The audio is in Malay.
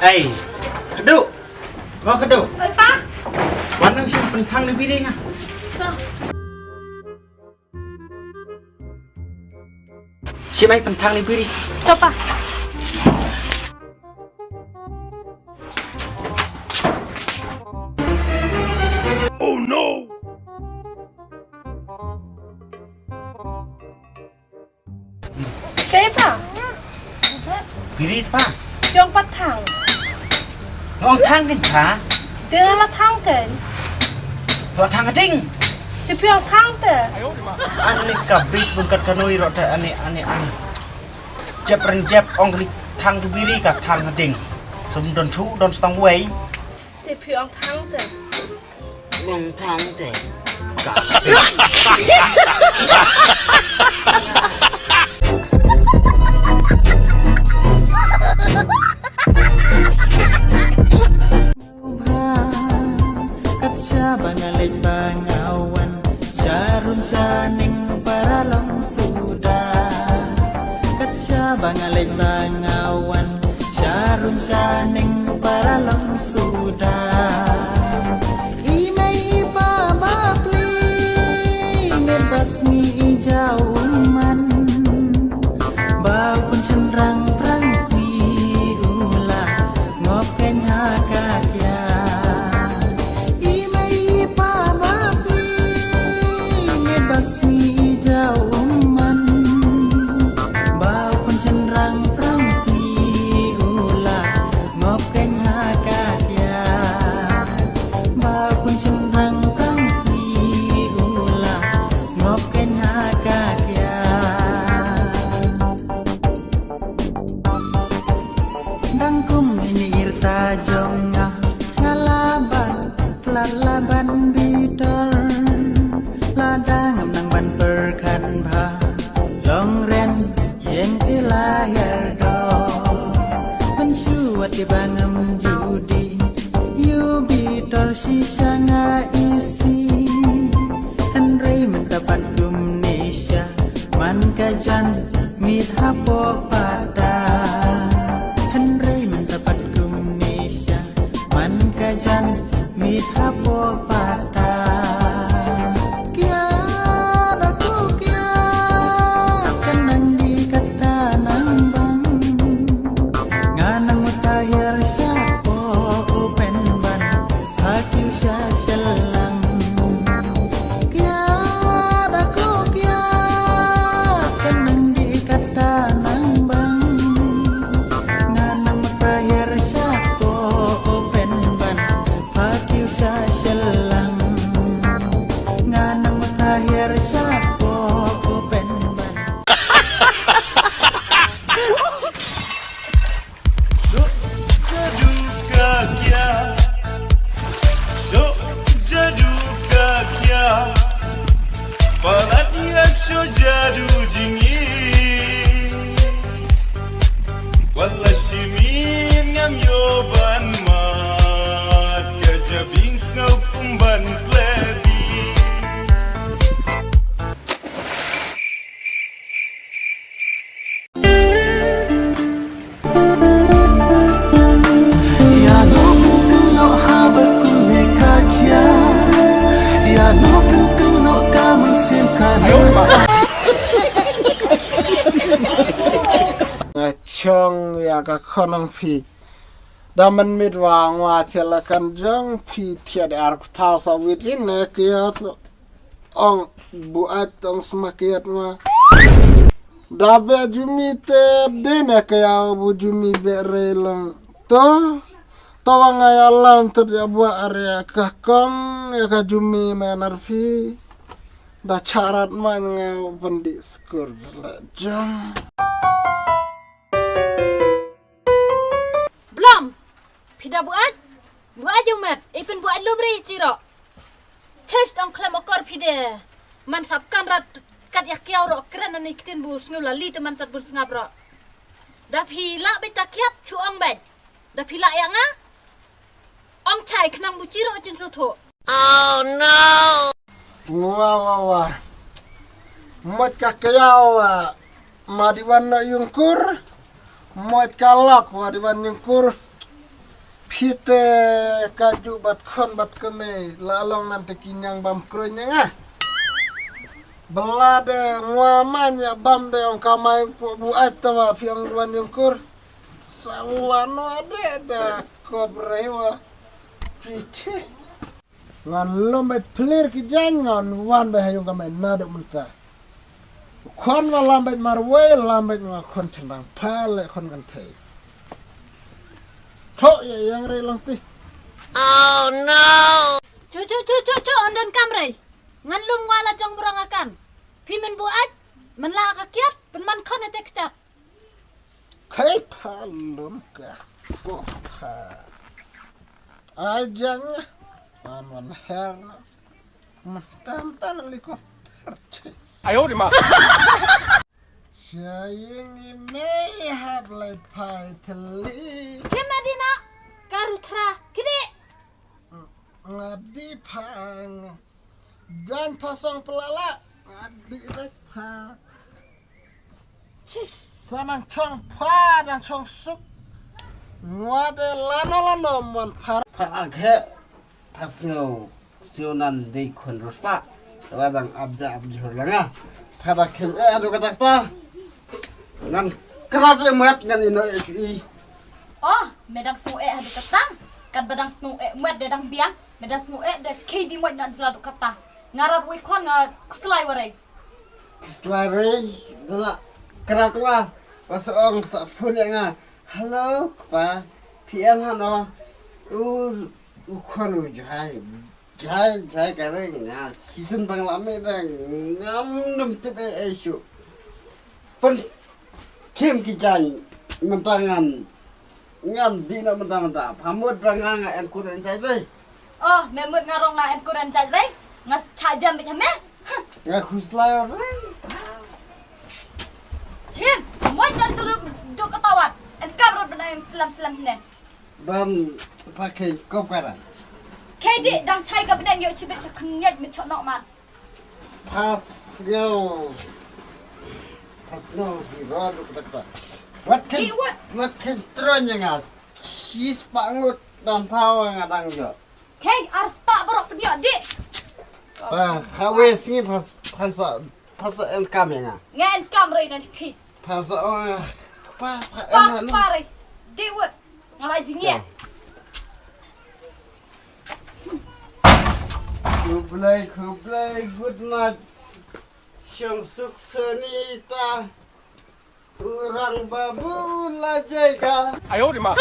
Ê, Khadu, có Khadu. Ơi ba. Quán đang xem phần thăng đi biết đi nha. Sao? Xem anh phần thăng đi biết đi. Coba. Oh no! Kayak apa? Biết pa. Yang patang. Ngon thăng đến hả? Dia lah thang kan. Họ thăng ở đinh. Dia piang thang tu. Anh cả biết bungkat kanoi rồi anh jep ong đi thăng đi biết đi cả thăng ở đinh. Xong đòn chú đòn stong way. Dia piang thang tu. Ngon thăng thế. Bangalik bangawan Syarun saning paralong sudah Kaca bangalik bangawan Syarun saning paralong sudah Imay iba bakli Ngebasmi ijauman Bakun cenderang prangsmi ulah Ngopken hakakya laban bidol ladang nang ban perkan ba long ren yen lahir do mensuat di bangam judi you bidol sisana isi henry mendapat gumnisha man kajan mit hapok pada henry mendapat gumnisha man kajan mit hapok pada kia daku kia kenang di kata nang bang nganang mutahir syapo upen ban hati usah selang kia daku kia kenang di kata nang bang nganang mutahir syapo upen ban hati usah selang nganang mutahir syapo upen ban Jadu kakya Balatnya so jadu jingi Walla shimin ngam yoban mat Kajabing ngau kumban klebi ya no kulo habaku nekaja ya no kulo kamu simkana chong ya ka khonong phi daman mit wang wa thela kan jong phi thiad ar thau sa witin ne kia ong buat ong smakiat ma dabe jumi te dene kaya bu jumi berelong to tawanga ya lam ter ya buat area kakong ya ka jumi menarfi da charat man ngau pendi skur jong Belum. Pida buat? Buat jumat. Ipin buat lu beri ciro. Ces dong klem okor pide. Man sapkan rat kat yak kiau ro keren ani kitin bus ngula li teman tat bus ngabro. Da pila beta kiap chuang bed. Da pila yang ah? Ong chai kenang bu ciro cin soto. wah mat ka kayau madiwan na yungkur moit kalak wadiwan yungkur Pite kaju bat kon bat keme lalong nanti kinyang bam kronya ngah. Belade nguamanya bam de ong kamai buat tawa piang ruan yungkur. Sawano ada kobrewa. Pite. Ngan lombe pelir ki jangan wan be hayung kamai nado munta. Kon wa lambet marwe lambet nga kon cendang pale kon kan tei. Tok ya yang rei lang ti. Cu ondon kamrai. Ngan lum wala jong berangakan. Pimen buat menla kakiat penman kon ete kecat. Kai palum ka. Kopa. Ajang man her. Tam liko. Ayo di ma. Sayang ini hablai pai teli. Cemadina karutra kide. Ngadi pang. Dan pasang pelala. Ngadi pa. Cish. Sanang chong pa dan chong suk. Ngade lano mon par. Aghe pasno sionan de kon ruspa. Wadang abja hurlanga. Pada kin adu katakta. Ngan kerat emat ngan ino HI. Oh, medang semua hadu ketang. Kat badang semua met dedang biang. Medang semua de KD mo nan jeladu kata. Ngarar wi kon kuslai warai. Selari dana kerat wa. Pasong sa phone nga. Hello pa. PN hano. Kon jai kareng na season banglame dang ngam tebe isu. Pen Kim kijan mentangan ngam dina mentang-mentang pamut rangang en kuren cai dei. Oh, memut ngarong na en kuran cai dei. Ngas chajam bi hame. Nga khusla re. Cim, mo nan terus do ketawat. En kabrot benaim selam-selam ne. Ban pakai koparan. KD dang chai ka benan yo chibet chaknyat mit chok nok man. Pasno hero kata. What can tronya nga. Sis pangut dan pawa nga dang yo. Kay ars pa borok penyo dik. Hawe sini pas en kamera. Nga en kamera nan pi. Pas pa Pare. Dik wut. Ngalai jingye. Kublai, good night. Syang suksenita. Orang babu lajai ka. Ayo di ma.